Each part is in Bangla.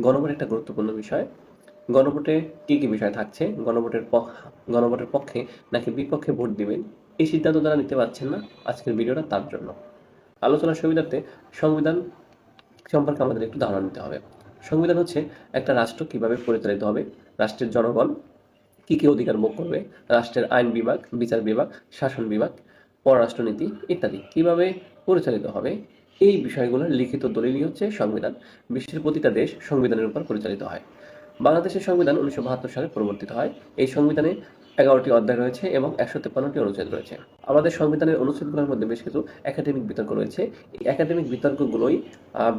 গণভোট একটা গুরুত্বপূর্ণ বিষয়। গণভোটে কি কি বিষয় থাকছে, গণভোটের পক্ষে নাকি বিপক্ষে ভোট দিবেন, এই সিদ্ধান্ত তারা নিতে পারছেন না। আজকের ভিডিওটা তার জন্য। আলোচনার সুবিধার্থে সংবিধান সম্পর্কে আমাদের একটু ধারণা নিতে হবে। সংবিধান হচ্ছে একটা রাষ্ট্র কিভাবে পরিচালিত হবে, রাষ্ট্রের জনগণ কি কি অধিকার ভোগ করবে, রাষ্ট্রের আইন বিভাগ, বিচার বিভাগ, শাসন বিভাগ, পররাষ্ট্রনীতি ইত্যাদি কিভাবে পরিচালিত হবে, এই বিষয়গুলোর লিখিত দলিলই হচ্ছে সংবিধান। বিশ্বের প্রতিটা দেশ সংবিধানের উপর পরিচালিত হয়। বাংলাদেশের সংবিধান 1972 সালে প্রবর্তিত হয়। এই সংবিধানে 11টি অধ্যায় রয়েছে এবং 153টি অনুচ্ছেদ রয়েছে। আমাদের সংবিধানের অনুচ্ছেদগুলোর মধ্যে বেশ কিছু একাডেমিক বিতর্ক রয়েছে। এই একাডেমিক বিতর্কগুলোই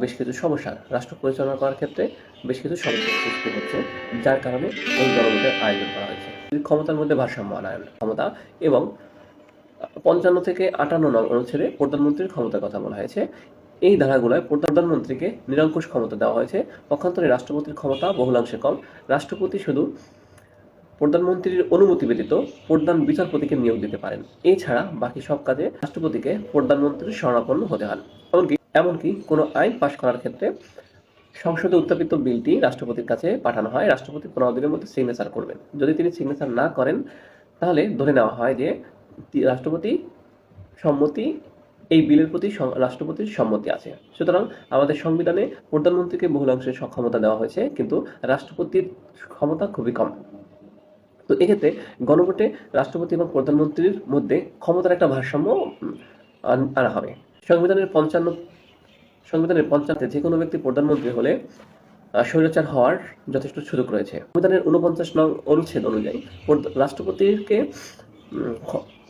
বেশ কিছু সমস্যা, রাষ্ট্র পরিচালনা করার ক্ষেত্রে বেশ কিছু সমস্যার সৃষ্টি হচ্ছে, যার কারণে এই গণভোটের আয়োজন করা হয়েছে। ক্ষমতার মধ্যে ভারসাম্য আনয়ন ক্ষমতা এবং 55 থেকে 58 নং অনুচ্ছেদে প্রধানমন্ত্রীর ক্ষমতার কথা বলা হয়েছে। এই ধারাগুলোয় প্রধানমন্ত্রীকে নিরঙ্কুশ ক্ষমতা দেওয়া হয়েছে। পক্ষান্তরে রাষ্ট্রপতির ক্ষমতা বহুলাংশে কম। রাষ্ট্রপতি শুধু প্রধানমন্ত্রীর অনুমতি ব্যতীত প্রধান বিচারপতিকে নিয়োগ দিতে পারেন। এছাড়া বাকি সব কাজে রাষ্ট্রপতিকে প্রধানমন্ত্রীর শরণাপন্ন হতে হয়। এমনকি কোনো আইন পাশ করার ক্ষেত্রে সংসদে উত্থাপিত বিলটি রাষ্ট্রপতির কাছে পাঠানো হয়। রাষ্ট্রপতি 15 দিনের মধ্যে সিগনেচার করবেন। যদি তিনি সিগনেচার না করেন, তাহলে ধরে নেওয়া হয় যে রাষ্ট্রপতি সম্মতি, এই বিলের প্রতি রাষ্ট্রপতির সম্মতি আছে। সুতরাং আমাদের সংবিধানে প্রধানমন্ত্রীকে বহুলাংশে ক্ষমতা দেওয়া হয়েছে, কিন্তু রাষ্ট্রপতির ক্ষমতা খুবই কম। তো এক্ষেত্রে গণভোটে রাষ্ট্রপতি এবং প্রধানমন্ত্রীর মধ্যে ক্ষমতার একটা ভারসাম্য আনা হবে। সংবিধানের 55 যে কোনো ব্যক্তি প্রধানমন্ত্রী হলে স্বৈরাচার হওয়ার যথেষ্ট সুযোগ রয়েছে। সংবিধানের 49 নং অনুচ্ছেদ অনুযায়ী রাষ্ট্রপতিকে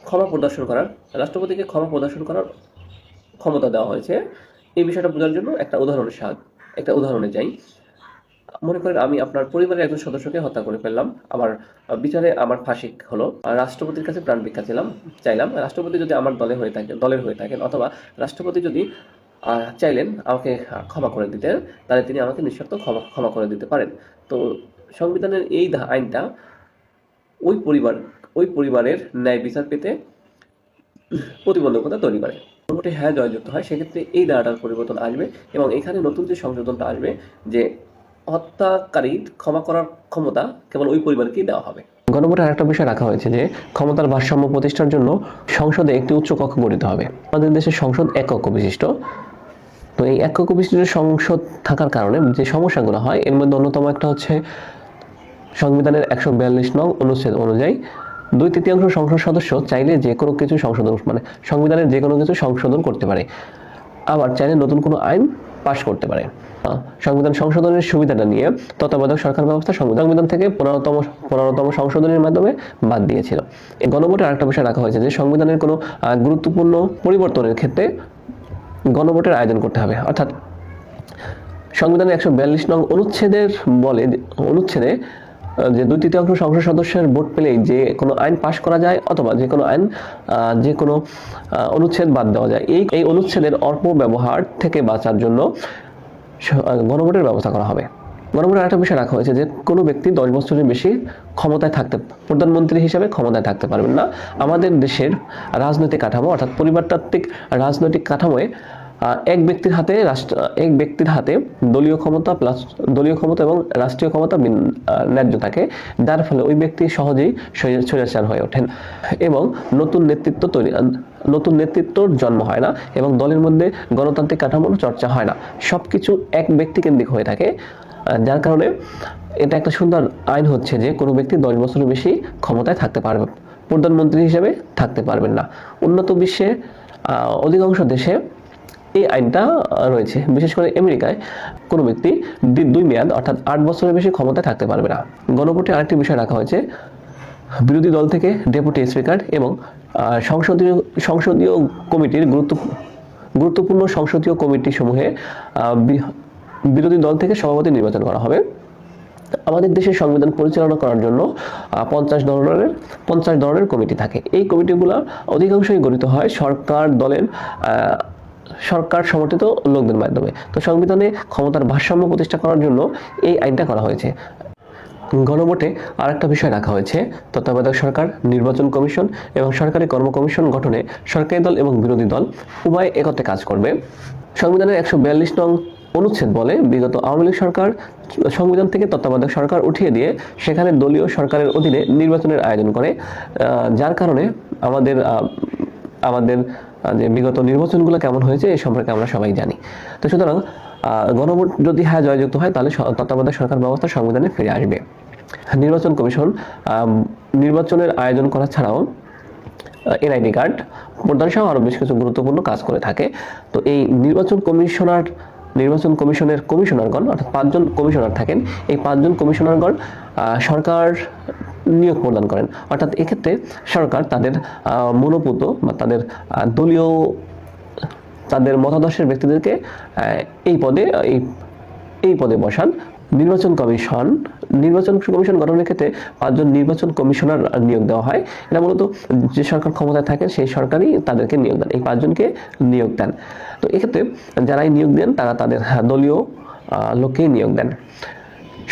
ক্ষমা প্রদর্শন করার ক্ষমতা দেওয়া হয়েছে। এই বিষয়টা বোঝার জন্য একটা উদাহরণে যাই। মনে করেন আমি আপনার পরিবারের একজন সদস্যকে হত্যা করে ফেললাম, আমার বিচারে আমার ফাঁসি হলো। রাষ্ট্রপতির কাছে প্রাণ ভিক্ষা চাইলাম। রাষ্ট্রপতি যদি আমার দলের হয়ে থাকেন, অথবা রাষ্ট্রপতি যদি চাইলেন আমাকে ক্ষমা করে দিতেন, তাহলে তিনি আমাকে নিঃশর্ত ক্ষমা করে দিতে পারেন। তো সংবিধানের এই আইনটা ওই পরিবারের ন্যায় বিচার পেতে প্রতিবন্ধকতা তৈরি করে। ভোটে হ্যাঁ জয়যুক্ত হয়, সেক্ষেত্রে এই ধারাটার পরিবর্তন আসবে এবং এখানে নতুন যে সংশোধনটা আসবে যে হত্যাকারী ক্ষমা করার ক্ষমতা কেবল ওই পরিবারকেই দেওয়া হবে। গণভোটে আরেকটা বিষয় রাখা হয়েছে যে ক্ষমতার ভারসাম্য প্রতিষ্ঠার জন্য সংসদে একটি উচ্চ কক্ষ গঠিত হবে। আমাদের দেশের সংসদ এক কক্ষ বিশিষ্ট। তো এই এক কক্ষ বিশিষ্ট সংসদ থাকার কারণে যে সমস্যাগুলো হয়, এর মধ্যে অন্যতম একটা হচ্ছে সংবিধানের 142 নং অনুচ্ছেদ অনুযায়ী 2/3 সংসদ সদস্য চাইলে যে কোনো কিছু সংবিধানের যে কোনো কিছু সংশোধন করতে পারে, আবার চাইলে নতুন কোনো আইন পাশ করতে পারে। সংবিধান সংশোধনের সুবিধাটা নিয়ে তত্ত্বাবধায়ক সরকার ব্যবস্থা সংবিধান থেকে 15তম সংশোধনের মাধ্যমে বাদ দিয়েছিল। এই গণভোটের আরেকটা বিষয় রাখা হয়েছে যে সংবিধানের কোনো গুরুত্বপূর্ণ পরিবর্তনের ক্ষেত্রে গণভোটের আয়োজন করতে হবে। অর্থাৎ সংবিধানের 142 নং অনুচ্ছেদে যে 2/3 সংসদ সদস্যের ভোট পেলেই যে কোনো আইন পাশ করা যায়, অথবা যে কোনো অনুচ্ছেদ বাদ দেওয়া যায়। এই অনুচ্ছেদের অপব্যবহার থেকে বাঁচার জন্য গণভোটের ব্যবস্থা করা হবে। গণভোটের আরেকটা বিষয় রাখা হয়েছে যে কোনো ব্যক্তি 10 বছরের বেশি প্রধানমন্ত্রী হিসেবে ক্ষমতায় থাকতে পারবেন না। আমাদের দেশের রাজনৈতিক কাঠামো, অর্থাৎ পরিবারতান্ত্রিক রাজনৈতিক কাঠামোয় এক ব্যক্তির হাতে দলীয় ক্ষমতা এবং রাষ্ট্রীয় ক্ষমতা ন্যায্য থাকে, যার ফলে ওই ব্যক্তি সহজেই স্বৈরাচার হয়ে ওঠেন এবং নতুন নেতৃত্বর জন্ম হয় না এবং দলের মধ্যে গণতান্ত্রিক কাঠামোর চর্চা হয় না। সবকিছু এক ব্যক্তি কেন্দ্রিক হয়ে থাকে, যার কারণে এটা একটা সুন্দর আইন হচ্ছে যে কোনো ব্যক্তি 10 বছরের বেশি ক্ষমতায় থাকতে পারবে, প্রধানমন্ত্রী হিসেবে থাকতে পারবেন না। উন্নত বিশ্বে অধিকাংশ দেশে এই আইনটা রয়েছে। বিশেষ করে আমেরিকায় কোনো ব্যক্তি 2 মেয়াদ অর্থাৎ 8 বছরের বেশি ক্ষমতায় থাকতে পারবে না। গণভোটে আরেকটি বিষয় রাখা হয়েছে বিরোধী দল থেকে ডেপুটি স্পিকার এবং সংসদীয় কমিটির গুরুত্বপূর্ণ সংসদীয় কমিটি সমূহে বিরোধী দল থেকে সভাপতি নির্বাচন করা হবে। আমাদের দেশের সংবিধান পরিচালনা করার জন্য 50 ধরনের কমিটি থাকে। এই কমিটিগুলো অধিকাংশই গঠিত হয় সরকার সমর্থিত লোকদের মাধ্যমে। তো সংবিধানে ক্ষমতার ভারসাম্য প্রতিষ্ঠা করার জন্য এই আইনটা করা হয়েছে। গণভোটে আরেকটা বিষয় রাখা হয়েছে তত্ত্বাবধায়ক সরকার, নির্বাচন কমিশন এবং সরকারি কর্ম কমিশন গঠনে সরকারি দল এবং বিরোধী দল উভয় একত্রে কাজ করবে। সংবিধানের 142 নং অনুচ্ছেদ বলে বিগত আওয়ামী লীগ সরকার সংবিধান থেকে তত্ত্বাবধায়ক সরকার উঠিয়ে দিয়ে সেখানে দলীয় সরকারের অধীনে নির্বাচনের আয়োজন করে, যার কারণে আমাদের যে বিগত নির্বাচনগুলো কেমন হয়েছে এই সম্পর্কে আমরা সবাই জানি। তো সুতরাং গণভোট যদি জয়যুক্ত হয় তাহলে তত্ত্বাবধায়ক সরকার ব্যবস্থা সংবিধানে ফিরে আসবে। নির্বাচন কমিশন নির্বাচনের আয়োজন করা ছাড়াও এনআইডি কার্ড প্রদান সহ আরও বেশ কিছু গুরুত্বপূর্ণ কাজ করে থাকে। তো এই নির্বাচন কমিশনের কমিশনারগণ অর্থাৎ 5 জন কমিশনার থাকেন। এই 5 জন কমিশনারগণ সরকার নিয়োগ প্রদান করেন, অর্থাৎ এক্ষেত্রে সরকার তাদের মনোপুত বা তাদের মতাদর্শের ব্যক্তিদেরকে এই পদে বসান। নির্বাচন কমিশন গঠনের ক্ষেত্রে 5 জন নির্বাচন কমিশনার নিয়োগ দেওয়া হয়। এটা মূলত যে সরকার ক্ষমতায় থাকে সেই সরকারই তাদেরকে নিয়োগ দেন, এই 5 জনকে নিয়োগ দেন। তো এক্ষেত্রে যারাই নিয়োগ দেন তারা তাদের দলীয় লোককেই নিয়োগ দেন।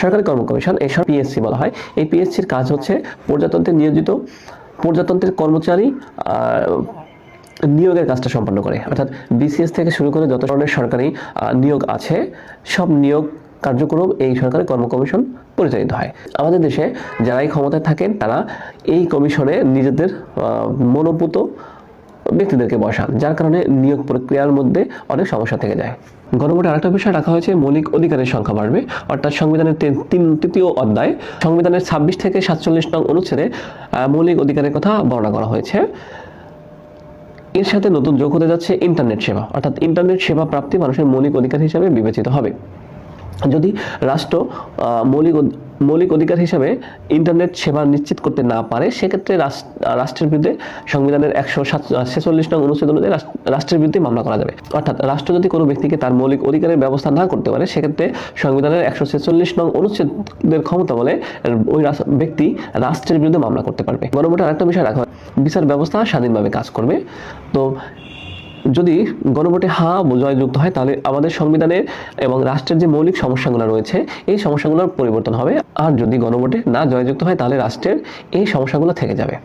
সরকারি কর্ম কমিশন, এই পিএসসি বলা হয়। এই পিএসসির কাজ হচ্ছে প্রজাতন্ত্রের কর্মচারী নিয়োগের কাজটা সম্পন্ন করে, অর্থাৎ বিসিএস থেকে শুরু করে যত ধরনের সরকারি নিয়োগ আছে সব নিয়োগ কার্যক্রম এই সরকারি কর্ম কমিশন পরিচালিত হয়। আমাদের দেশে যারাই ক্ষমতায় থাকেন তারা এই কমিশনে নিজেদের মনোপুত ব্যক্তিদেরকে বসান, যার কারণে নিয়োগ প্রক্রিয়ার মধ্যে অনেক সমস্যা থেকে যায়। গণভোটে আরেকটা বিষয় রাখা হয়েছে, মৌলিক অধিকারের সংখ্যা বাড়বে, অর্থাৎ সংবিধানের তৃতীয় অধ্যায় সংবিধানের 26 থেকে 47 নং অনুচ্ছেদে মৌলিক অধিকারের কথা বর্ণনা করা হয়েছে। এর সাথে নতুন যোগ হতে যাচ্ছে ইন্টারনেট সেবা, অর্থাৎ ইন্টারনেট সেবা প্রাপ্তি মানুষের মৌলিক অধিকার হিসেবে বিবেচিত হবে। যদি রাষ্ট্র মৌলিক অধিকার হিসেবে ইন্টারনেট সেবা নিশ্চিত করতে না পারে, সেক্ষেত্রে রাষ্ট্রের বিরুদ্ধে সংবিধানের 146 নং অনুচ্ছেদ অনুযায়ী রাষ্ট্রের বিরুদ্ধে মামলা করা যাবে। অর্থাৎ রাষ্ট্র যদি কোনো ব্যক্তিকে তার মৌলিক অধিকারের ব্যবস্থা না করতে পারে, সেক্ষেত্রে সংবিধানের 146 নং অনুচ্ছেদের ক্ষমতা বলে ওই ব্যক্তি রাষ্ট্রের বিরুদ্ধে মামলা করতে পারবে। গণভোটে আরেকটা বিষয় রাখা হয়, বিচার ব্যবস্থা স্বাধীনভাবে কাজ করবে। তো যদি গণভোটে জয়যুক্ত হয় তাহলে আমাদের সংবিধানের এবং রাষ্ট্রের যে মৌলিক সমস্যাগুলো রয়েছে এই সমস্যাগুলোর পরিবর্তন হবে, আর যদি গণভোটে না জয়যুক্ত হয় তাহলে রাষ্ট্রের এই সমস্যাগুলো থেকে যাবে।